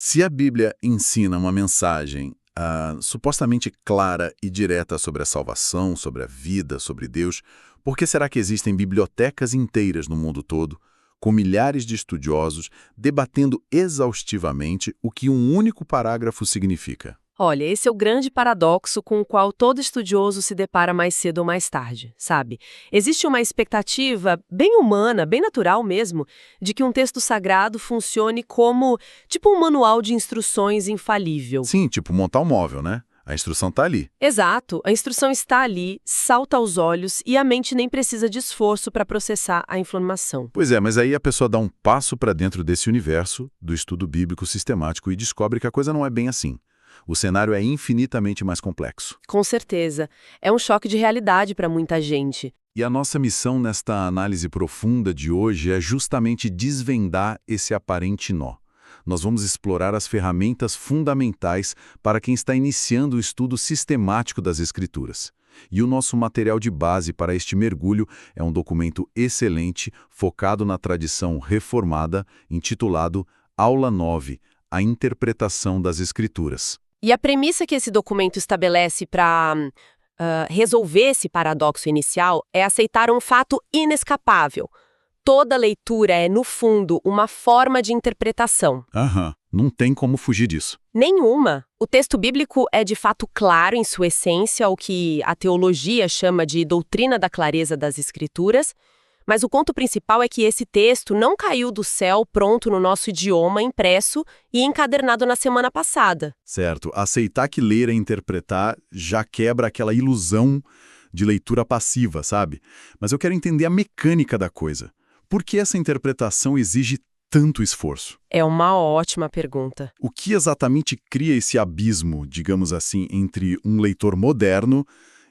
Se a Bíblia ensina uma mensagem supostamente clara e direta sobre a salvação, sobre a vida, sobre Deus, por que será que existem bibliotecas inteiras no mundo todo, com milhares de estudiosos, debatendo exaustivamente o que um único parágrafo significa? Olha, esse é o grande paradoxo com o qual todo estudioso se depara mais cedo ou mais tarde, sabe? Existe uma expectativa bem humana, bem natural mesmo, de que um texto sagrado funcione como, tipo um manual de instruções infalível. Sim, tipo montar um móvel, né? A instrução tá ali. Exato, a instrução está ali, salta aos olhos e a mente nem precisa de esforço para processar a informação. Pois é, mas aí a pessoa dá um passo para dentro desse universo do estudo bíblico sistemático e descobre que a coisa não é bem assim. O cenário é infinitamente mais complexo. Com certeza, é um choque de realidade para muita gente. E a nossa missão nesta análise profunda de hoje é justamente desvendar esse aparente nó. Nós vamos explorar as ferramentas fundamentais para quem está iniciando o estudo sistemático das Escrituras. E o nosso material de base para este mergulho é um documento excelente, focado na tradição reformada, intitulado Aula 9, a Interpretação das Escrituras. E a premissa que esse documento estabelece para resolver esse paradoxo inicial é aceitar um fato inescapável. Toda leitura é, no fundo, uma forma de interpretação. Não tem como fugir disso. Nenhuma. O texto bíblico é de fato claro em sua essência, o que a teologia chama de doutrina da clareza das Escrituras, mas o ponto principal é que esse texto não caiu do céu pronto no nosso idioma, impresso e encadernado na semana passada. Certo. Aceitar que ler é interpretar já quebra aquela ilusão de leitura passiva, sabe? Mas eu quero entender a mecânica da coisa. Por que essa interpretação exige tanto esforço? É uma ótima pergunta. O que exatamente cria esse abismo, digamos assim, entre um leitor moderno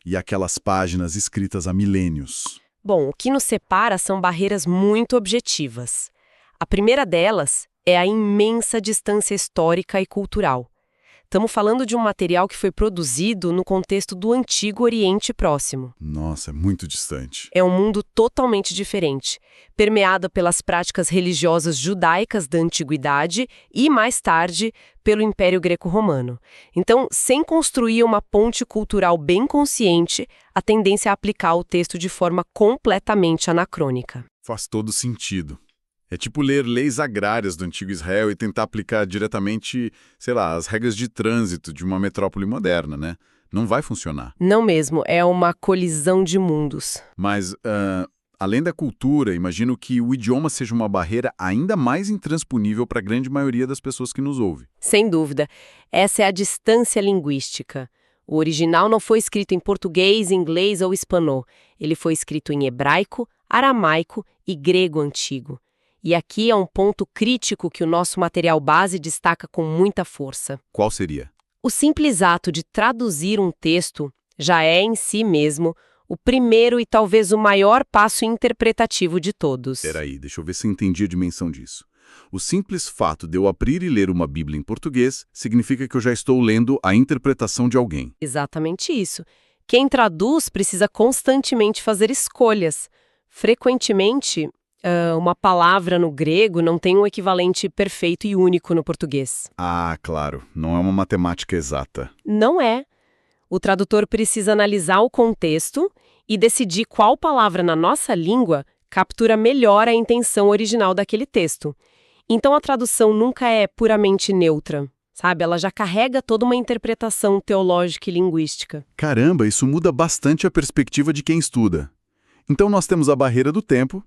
e aquelas páginas escritas há milênios? Bom, o que nos separa são barreiras muito objetivas. A primeira delas é a imensa distância histórica e cultural. Estamos falando de um material que foi produzido no contexto do Antigo Oriente Próximo. Nossa, é muito distante. É um mundo totalmente diferente, permeado pelas práticas religiosas judaicas da Antiguidade e, mais tarde, pelo Império Greco-Romano. Então, sem construir uma ponte cultural bem consciente, a tendência é aplicar o texto de forma completamente anacrônica. Faz todo sentido. É tipo ler leis agrárias do antigo Israel e tentar aplicar diretamente, sei lá, as regras de trânsito de uma metrópole moderna, né? Não vai funcionar. Não mesmo, é uma colisão de mundos. Mas, além da cultura, imagino que o idioma seja uma barreira ainda mais intransponível para a grande maioria das pessoas que nos ouve. Sem dúvida, essa é a distância linguística. O original não foi escrito em português, inglês ou espanhol. Ele foi escrito em hebraico, aramaico e grego antigo. E aqui é um ponto crítico que o nosso material base destaca com muita força. Qual seria? O simples ato de traduzir um texto já é, em si mesmo, o primeiro e talvez o maior passo interpretativo de todos. Peraí, deixa eu ver se eu entendi a dimensão disso. O simples fato de eu abrir e ler uma Bíblia em português significa que eu já estou lendo a interpretação de alguém. Exatamente isso. Quem traduz precisa constantemente fazer escolhas. Frequentemente, uma palavra no grego não tem um equivalente perfeito e único no português. Ah, claro. Não é uma matemática exata. Não é. O tradutor precisa analisar o contexto e decidir qual palavra na nossa língua captura melhor a intenção original daquele texto. Então a tradução nunca é puramente neutra, sabe? Ela já carrega toda uma interpretação teológica e linguística. Caramba, isso muda bastante a perspectiva de quem estuda. Então nós temos a barreira do tempo,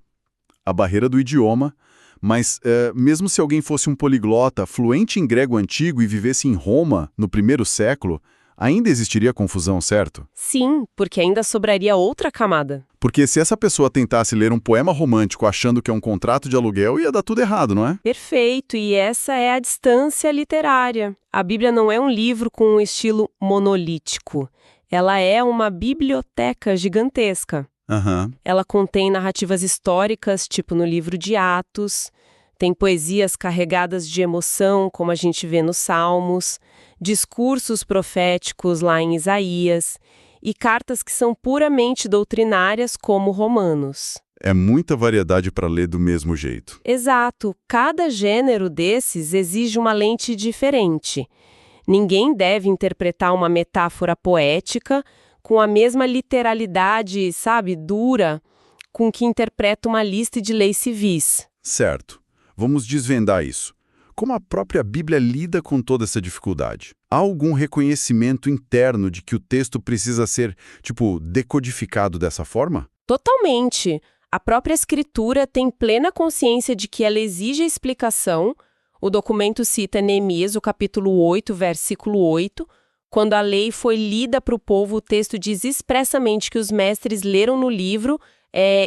a barreira do idioma, mas mesmo se alguém fosse um poliglota fluente em grego antigo e vivesse em Roma no 1º século, ainda existiria confusão, certo? Sim, porque ainda sobraria outra camada. Porque se essa pessoa tentasse ler um poema romântico achando que é um contrato de aluguel, ia dar tudo errado, não é? Perfeito, e essa é a distância literária. A Bíblia não é um livro com um estilo monolítico. Ela é uma biblioteca gigantesca. Ela contém narrativas históricas, tipo no livro de Atos, tem poesias carregadas de emoção, como a gente vê nos Salmos, discursos proféticos lá em Isaías, e cartas que são puramente doutrinárias, como Romanos. É muita variedade para ler do mesmo jeito. Exato. Cada gênero desses exige uma lente diferente. Ninguém deve interpretar uma metáfora poética com a mesma literalidade, sabe, dura, com que interpreta uma lista de leis civis. Certo. Vamos desvendar isso. Como a própria Bíblia lida com toda essa dificuldade? Há algum reconhecimento interno de que o texto precisa ser, decodificado dessa forma? Totalmente. A própria Escritura tem plena consciência de que ela exige explicação. O documento cita Neemias, o capítulo 8, versículo 8. Quando a lei foi lida para o povo, o texto diz expressamente que os mestres leram no livro,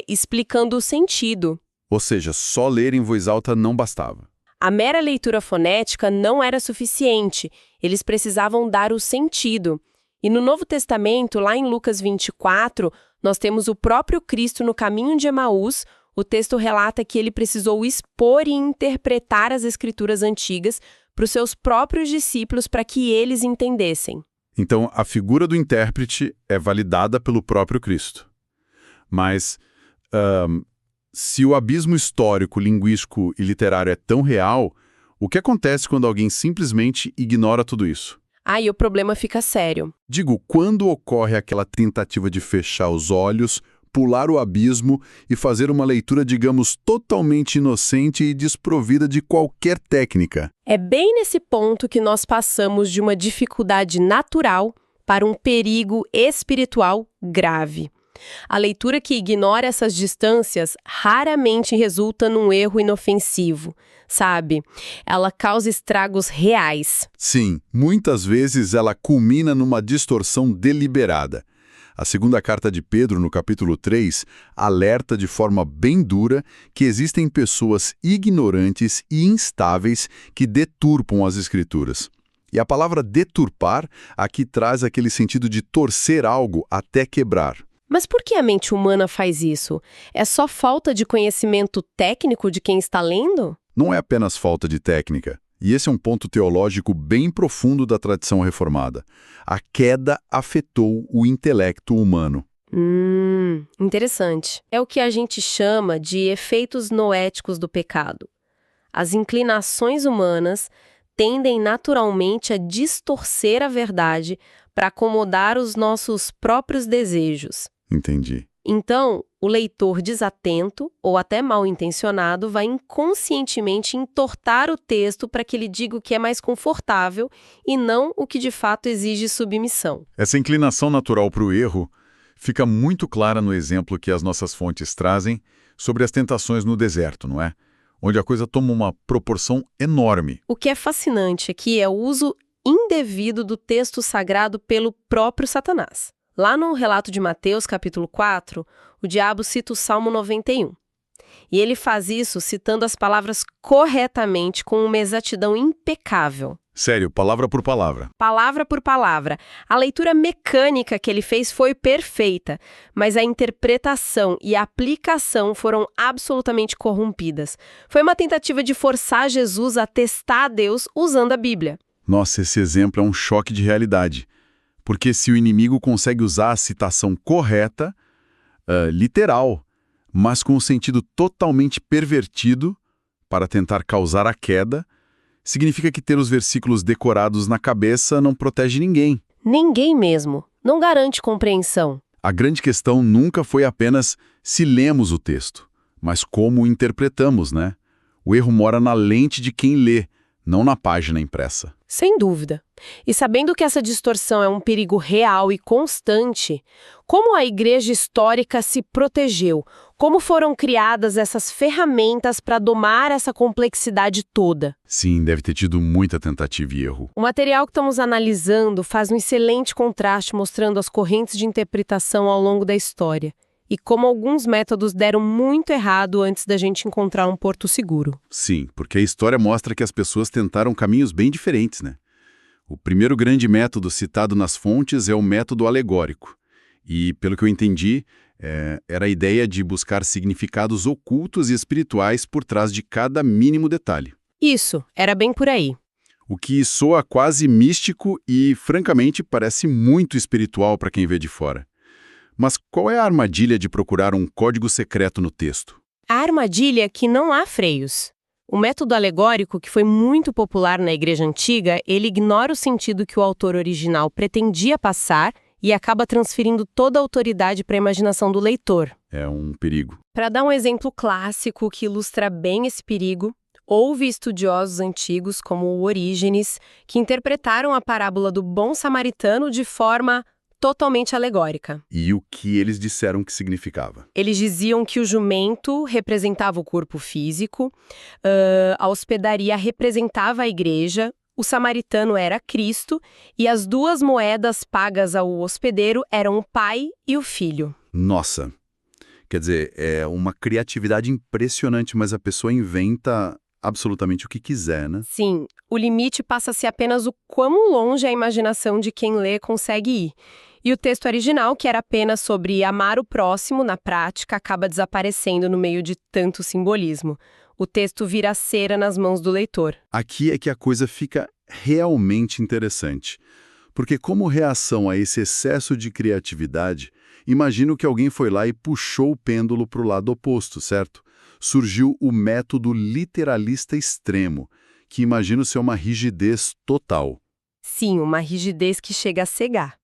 explicando o sentido. Ou seja, só ler em voz alta não bastava. A mera leitura fonética não era suficiente, eles precisavam dar o sentido. E no Novo Testamento, lá em Lucas 24, nós temos o próprio Cristo no caminho de Emaús. O texto relata que ele precisou expor e interpretar as escrituras antigas para os seus próprios discípulos para que eles entendessem. Então, a figura do intérprete é validada pelo próprio Cristo. Mas, se o abismo histórico, linguístico e literário é tão real, o que acontece quando alguém simplesmente ignora tudo isso? Aí o problema fica sério. Digo, quando ocorre aquela tentativa de fechar os olhos, pular o abismo e fazer uma leitura, digamos, totalmente inocente e desprovida de qualquer técnica? É bem nesse ponto que nós passamos de uma dificuldade natural para um perigo espiritual grave. A leitura que ignora essas distâncias raramente resulta num erro inofensivo, sabe? Ela causa estragos reais. Sim, muitas vezes ela culmina numa distorção deliberada. A segunda carta de Pedro, no capítulo 3, alerta de forma bem dura que existem pessoas ignorantes e instáveis que deturpam as Escrituras. E a palavra deturpar aqui traz aquele sentido de torcer algo até quebrar. Mas por que a mente humana faz isso? É só falta de conhecimento técnico de quem está lendo? Não é apenas falta de técnica. E esse é um ponto teológico bem profundo da tradição reformada. A queda afetou o intelecto humano. Interessante. É o que a gente chama de efeitos noéticos do pecado. As inclinações humanas tendem naturalmente a distorcer a verdade para acomodar os nossos próprios desejos. Entendi. Então, o leitor desatento ou até mal intencionado vai inconscientemente entortar o texto para que ele diga o que é mais confortável e não o que de fato exige submissão. Essa inclinação natural para o erro fica muito clara no exemplo que as nossas fontes trazem sobre as tentações no deserto, não é? Onde a coisa toma uma proporção enorme. O que é fascinante aqui é o uso indevido do texto sagrado pelo próprio Satanás. Lá no relato de Mateus, capítulo 4, o diabo cita o Salmo 91. E ele faz isso citando as palavras corretamente com uma exatidão impecável. Sério, palavra por palavra. Palavra por palavra. A leitura mecânica que ele fez foi perfeita, mas a interpretação e a aplicação foram absolutamente corrompidas. Foi uma tentativa de forçar Jesus a testar a Deus usando a Bíblia. Nossa, esse exemplo é um choque de realidade. Porque se o inimigo consegue usar a citação correta, literal, mas com um sentido totalmente pervertido para tentar causar a queda, significa que ter os versículos decorados na cabeça não protege ninguém. Ninguém mesmo. Não garante compreensão. A grande questão nunca foi apenas se lemos o texto, mas como o interpretamos, né? O erro mora na lente de quem lê, não na página impressa. Sem dúvida. E sabendo que essa distorção é um perigo real e constante, como a igreja histórica se protegeu? Como foram criadas essas ferramentas para domar essa complexidade toda? Sim, deve ter tido muita tentativa e erro. O material que estamos analisando faz um excelente contraste mostrando as correntes de interpretação ao longo da história e como alguns métodos deram muito errado antes da gente encontrar um porto seguro. Sim, porque a história mostra que as pessoas tentaram caminhos bem diferentes, né? O primeiro grande método citado nas fontes é o método alegórico. E, pelo que eu entendi, era a ideia de buscar significados ocultos e espirituais por trás de cada mínimo detalhe. Isso, era bem por aí. O que soa quase místico e, francamente, parece muito espiritual para quem vê de fora. Mas qual é a armadilha de procurar um código secreto no texto? A armadilha é que não há freios. O método alegórico, que foi muito popular na Igreja Antiga, ele ignora o sentido que o autor original pretendia passar e acaba transferindo toda a autoridade para a imaginação do leitor. É um perigo. Para dar um exemplo clássico que ilustra bem esse perigo, houve estudiosos antigos, como o Orígenes, que interpretaram a parábola do bom samaritano de forma totalmente alegórica. E o que eles disseram que significava? Eles diziam que o jumento representava o corpo físico, a hospedaria representava a igreja, o samaritano era Cristo e as duas moedas pagas ao hospedeiro eram o pai e o filho. Nossa! Quer dizer, é uma criatividade impressionante, mas a pessoa inventa absolutamente o que quiser, né? Sim, o limite passa a ser apenas o quão longe a imaginação de quem lê consegue ir. E o texto original, que era apenas sobre amar o próximo, na prática, acaba desaparecendo no meio de tanto simbolismo. O texto vira cera nas mãos do leitor. Aqui é que a coisa fica realmente interessante. Porque como reação a esse excesso de criatividade, imagino que alguém foi lá e puxou o pêndulo para o lado oposto, certo? Surgiu o método literalista extremo, que imagino ser uma rigidez total. Sim, uma rigidez que chega a cegar.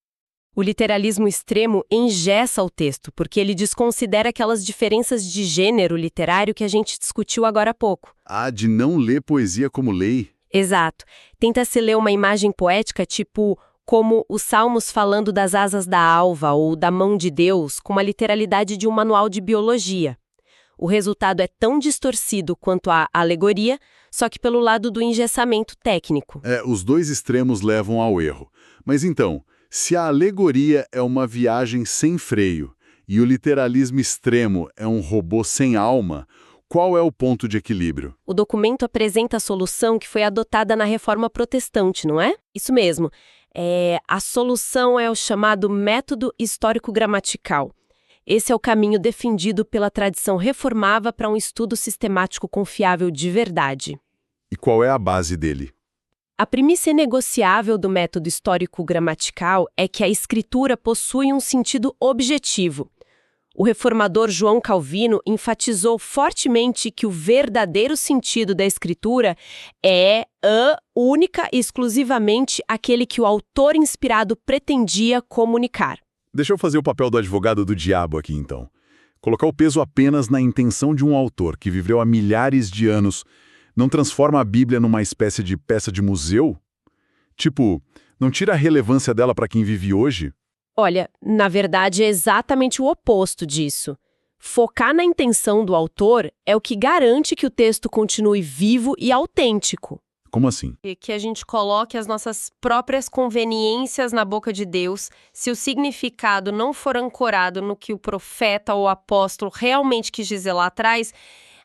O literalismo extremo engessa o texto, porque ele desconsidera aquelas diferenças de gênero literário que a gente discutiu agora há pouco. Ah, de não ler poesia como lei? Exato. Tenta-se ler uma imagem poética como os salmos falando das asas da alva ou da mão de Deus, com a literalidade de um manual de biologia. O resultado é tão distorcido quanto a alegoria, só que pelo lado do engessamento técnico. Os dois extremos levam ao erro. Mas então, se a alegoria é uma viagem sem freio e o literalismo extremo é um robô sem alma, qual é o ponto de equilíbrio? O documento apresenta a solução que foi adotada na Reforma Protestante, não é? Isso mesmo. A solução é o chamado método histórico-gramatical. Esse é o caminho defendido pela tradição reformada para um estudo sistemático confiável de verdade. E qual é a base dele? A premissa inegociável do método histórico-gramatical é que a escritura possui um sentido objetivo. O reformador João Calvino enfatizou fortemente que o verdadeiro sentido da escritura é única e exclusivamente aquele que o autor inspirado pretendia comunicar. Deixa eu fazer o papel do advogado do diabo aqui, então. Colocar o peso apenas na intenção de um autor que viveu há milhares de anos não transforma a Bíblia numa espécie de peça de museu? Tipo, não tira a relevância dela para quem vive hoje? Olha, na verdade é exatamente o oposto disso. Focar na intenção do autor é o que garante que o texto continue vivo e autêntico. Como assim? E que a gente coloque as nossas próprias conveniências na boca de Deus, se o significado não for ancorado no que o profeta ou apóstolo realmente quis dizer lá atrás,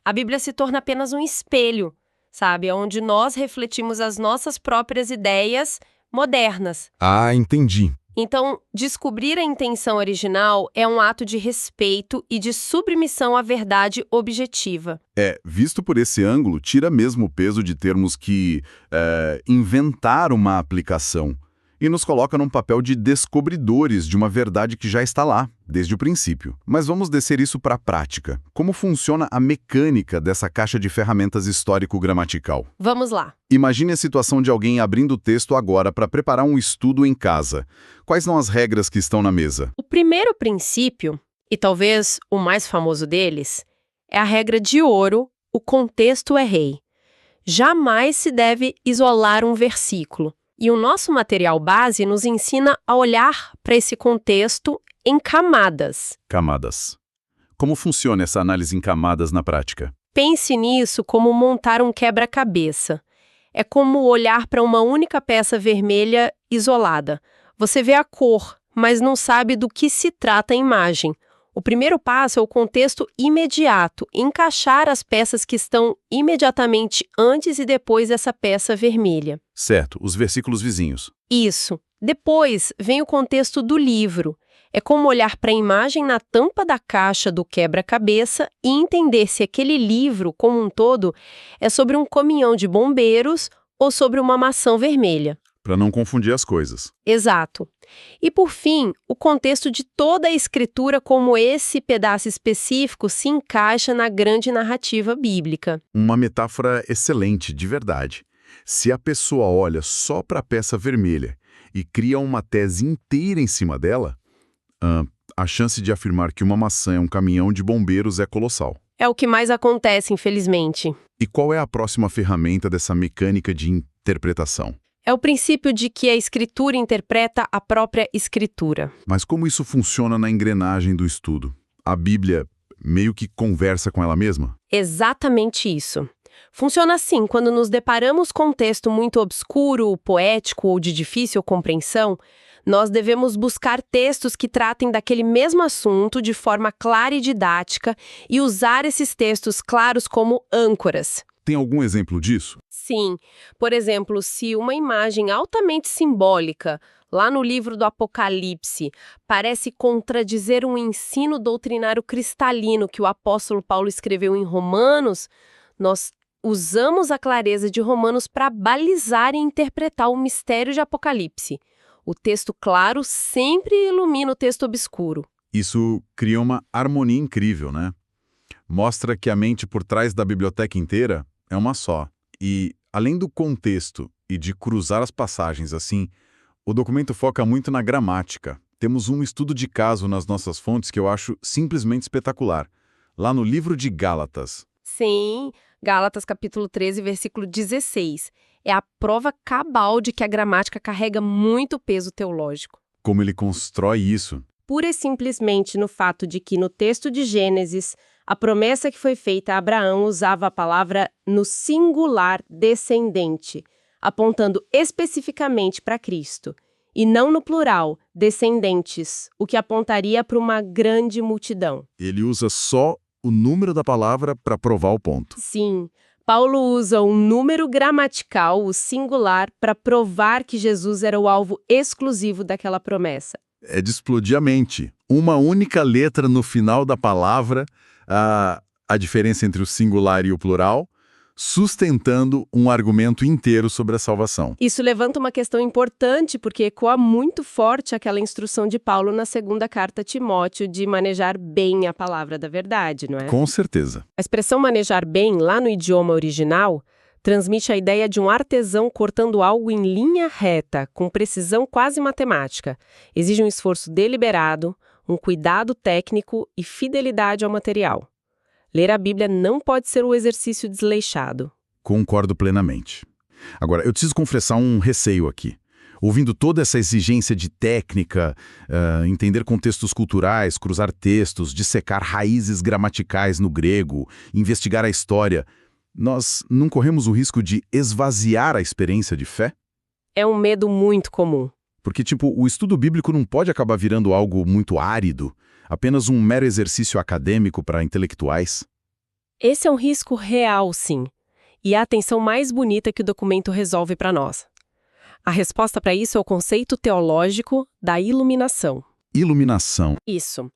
a Bíblia se torna apenas um espelho, sabe? Onde nós refletimos as nossas próprias ideias modernas. Ah, entendi. Então, descobrir a intenção original é um ato de respeito e de submissão à verdade objetiva. Visto por esse ângulo, tira mesmo o peso de termos que inventar uma aplicação e nos coloca num papel de descobridores de uma verdade que já está lá, desde o princípio. Mas vamos descer isso para a prática. Como funciona a mecânica dessa caixa de ferramentas histórico-gramatical? Vamos lá. Imagine a situação de alguém abrindo o texto agora para preparar um estudo em casa. Quais são as regras que estão na mesa? O primeiro princípio, e talvez o mais famoso deles, é a regra de ouro: o contexto é rei. Jamais se deve isolar um versículo. E o nosso material base nos ensina a olhar para esse contexto em camadas. Camadas. Como funciona essa análise em camadas na prática? Pense nisso como montar um quebra-cabeça. É como olhar para uma única peça vermelha isolada. Você vê a cor, mas não sabe do que se trata a imagem. O primeiro passo é o contexto imediato, encaixar as peças que estão imediatamente antes e depois dessa peça vermelha. Certo, os versículos vizinhos. Isso. Depois vem o contexto do livro. É como olhar para a imagem na tampa da caixa do quebra-cabeça e entender se aquele livro, como um todo, é sobre um caminhão de bombeiros ou sobre uma maçã vermelha. Para não confundir as coisas. Exato. E, por fim, o contexto de toda a escritura, como esse pedaço específico se encaixa na grande narrativa bíblica. Uma metáfora excelente, de verdade. Se a pessoa olha só para a peça vermelha e cria uma tese inteira em cima dela, a chance de afirmar que uma maçã é um caminhão de bombeiros é colossal. É o que mais acontece, infelizmente. E qual é a próxima ferramenta dessa mecânica de interpretação? É o princípio de que a escritura interpreta a própria escritura. Mas como isso funciona na engrenagem do estudo? A Bíblia meio que conversa com ela mesma? Exatamente isso. Funciona assim, quando nos deparamos com um texto muito obscuro, poético ou de difícil compreensão, nós devemos buscar textos que tratem daquele mesmo assunto de forma clara e didática e usar esses textos claros como âncoras. Tem algum exemplo disso? Sim. Por exemplo, se uma imagem altamente simbólica, lá no livro do Apocalipse, parece contradizer um ensino doutrinário cristalino que o apóstolo Paulo escreveu em Romanos, nós usamos a clareza de Romanos para balizar e interpretar o mistério de Apocalipse. O texto claro sempre ilumina o texto obscuro. Isso cria uma harmonia incrível, né? Mostra que a mente por trás da biblioteca inteira é uma só. E, além do contexto e de cruzar as passagens assim, o documento foca muito na gramática. Temos um estudo de caso nas nossas fontes que eu acho simplesmente espetacular. Lá no livro de Gálatas. Sim, Gálatas capítulo 13, versículo 16. É a prova cabal de que a gramática carrega muito peso teológico. Como ele constrói isso? Pura e simplesmente no fato de que no texto de Gênesis, a promessa que foi feita a Abraão usava a palavra no singular descendente, apontando especificamente para Cristo, e não no plural, descendentes, o que apontaria para uma grande multidão. Ele usa só o número da palavra para provar o ponto. Sim, Paulo usa um número gramatical, o singular, para provar que Jesus era o alvo exclusivo daquela promessa. É de explodir a mente. Uma única letra no final da palavra, a diferença entre o singular e o plural, sustentando um argumento inteiro sobre a salvação. Isso levanta uma questão importante, porque ecoa muito forte aquela instrução de Paulo na segunda carta a Timóteo de manejar bem a palavra da verdade, não é? Com certeza. A expressão manejar bem, lá no idioma original, transmite a ideia de um artesão cortando algo em linha reta, com precisão quase matemática. Exige um esforço deliberado, um cuidado técnico e fidelidade ao material. Ler a Bíblia não pode ser um exercício desleixado. Concordo plenamente. Agora, eu preciso confessar um receio aqui. Ouvindo toda essa exigência de técnica, entender contextos culturais, cruzar textos, dissecar raízes gramaticais no grego, investigar a história, nós não corremos o risco de esvaziar a experiência de fé? É um medo muito comum. Porque, o estudo bíblico não pode acabar virando algo muito árido, apenas um mero exercício acadêmico para intelectuais. Esse é um risco real, sim. E é a atenção mais bonita que o documento resolve para nós. A resposta para isso é o conceito teológico da iluminação. Iluminação. Isso.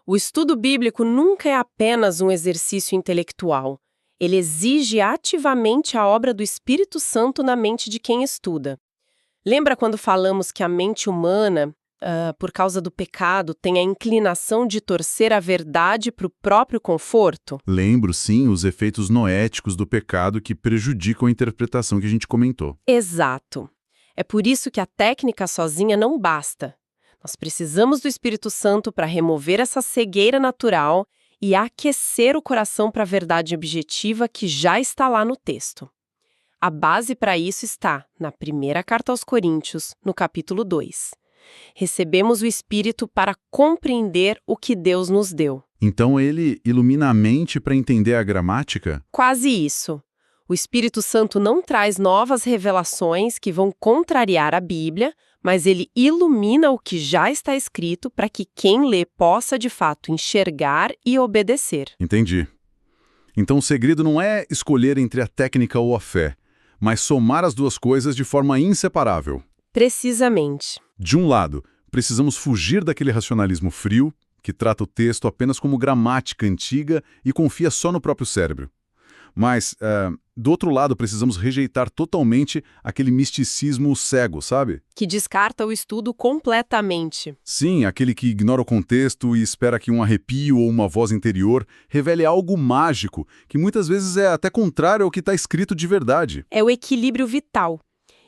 O estudo bíblico nunca é apenas um exercício intelectual. Ele exige ativamente a obra do Espírito Santo na mente de quem estuda. Lembra quando falamos que a mente humana, por causa do pecado, tem a inclinação de torcer a verdade para o próprio conforto? Lembro, sim, os efeitos noéticos do pecado que prejudicam a interpretação que a gente comentou. Exato. É por isso que a técnica sozinha não basta. Nós precisamos do Espírito Santo para remover essa cegueira natural e aquecer o coração para a verdade objetiva que já está lá no texto. A base para isso está na primeira carta aos Coríntios, no capítulo 2. Recebemos o Espírito para compreender o que Deus nos deu. Então ele ilumina a mente para entender a gramática? Quase isso. O Espírito Santo não traz novas revelações que vão contrariar a Bíblia, mas ele ilumina o que já está escrito para que quem lê possa, de fato, enxergar e obedecer. Entendi. Então o segredo não é escolher entre a técnica ou a fé, mas somar as duas coisas de forma inseparável. Precisamente. De um lado, precisamos fugir daquele racionalismo frio, que trata o texto apenas como gramática antiga e confia só no próprio cérebro. Mas, do outro lado, precisamos rejeitar totalmente aquele misticismo cego, sabe? Que descarta o estudo completamente. Sim, aquele que ignora o contexto e espera que um arrepio ou uma voz interior revele algo mágico, que muitas vezes é até contrário ao que está escrito de verdade. É o equilíbrio vital.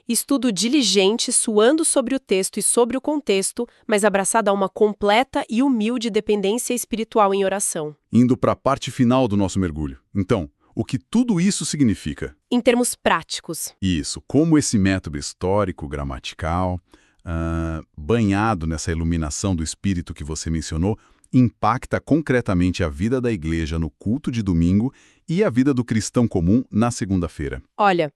Estudo diligente, suando sobre o texto e sobre o contexto, mas abraçado a uma completa e humilde dependência espiritual em oração. Indo para a parte final do nosso mergulho. Então, o que tudo isso significa? Em termos práticos. Isso, como esse método histórico, gramatical, banhado nessa iluminação do espírito que você mencionou, impacta concretamente a vida da igreja no culto de domingo e a vida do cristão comum na segunda-feira. Olha,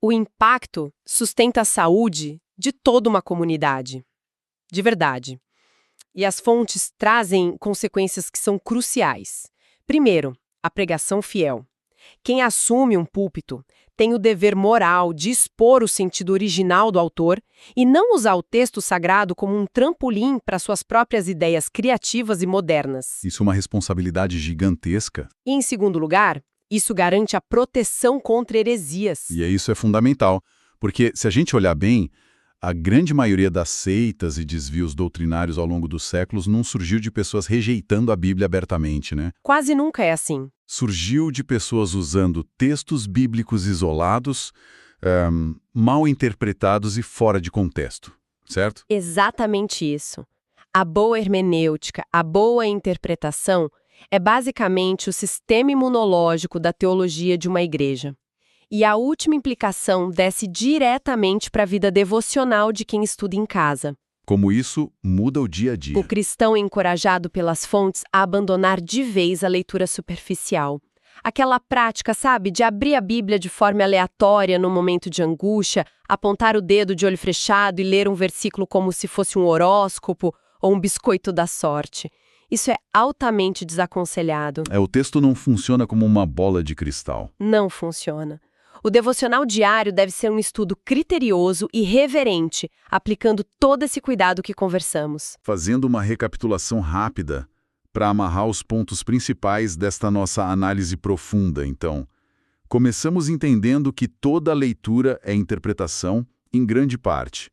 o impacto sustenta a saúde de toda uma comunidade. De verdade. E as fontes trazem consequências que são cruciais. Primeiro, a pregação fiel. Quem assume um púlpito tem o dever moral de expor o sentido original do autor e não usar o texto sagrado como um trampolim para suas próprias ideias criativas e modernas. Isso é uma responsabilidade gigantesca. E, em segundo lugar, isso garante a proteção contra heresias. E isso é fundamental, porque se a gente olhar bem, a grande maioria das seitas e desvios doutrinários ao longo dos séculos não surgiu de pessoas rejeitando a Bíblia abertamente, né? Quase nunca é assim. Surgiu de pessoas usando textos bíblicos isolados, mal interpretados e fora de contexto, certo? Exatamente isso. A boa hermenêutica, a boa interpretação, é basicamente o sistema imunológico da teologia de uma igreja. E a última implicação desce diretamente para a vida devocional de quem estuda em casa. Como isso muda o dia a dia. O cristão é encorajado pelas fontes a abandonar de vez a leitura superficial. Aquela prática, sabe, de abrir a Bíblia de forma aleatória no momento de angústia, apontar o dedo de olho fechado e ler um versículo como se fosse um horóscopo ou um biscoito da sorte. Isso é altamente desaconselhado. O texto não funciona como uma bola de cristal. Não funciona. O devocional diário deve ser um estudo criterioso e reverente, aplicando todo esse cuidado que conversamos. Fazendo uma recapitulação rápida para amarrar os pontos principais desta nossa análise profunda, então. Começamos entendendo que toda leitura é interpretação, em grande parte.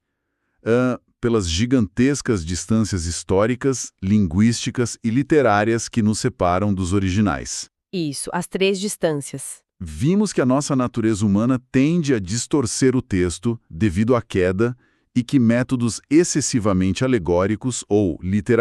Pelas gigantescas distâncias históricas, linguísticas e literárias que nos separam dos originais. Isso, as 3 distâncias. Vimos que a nossa natureza humana tende a distorcer o texto devido à queda e que métodos excessivamente alegóricos ou literários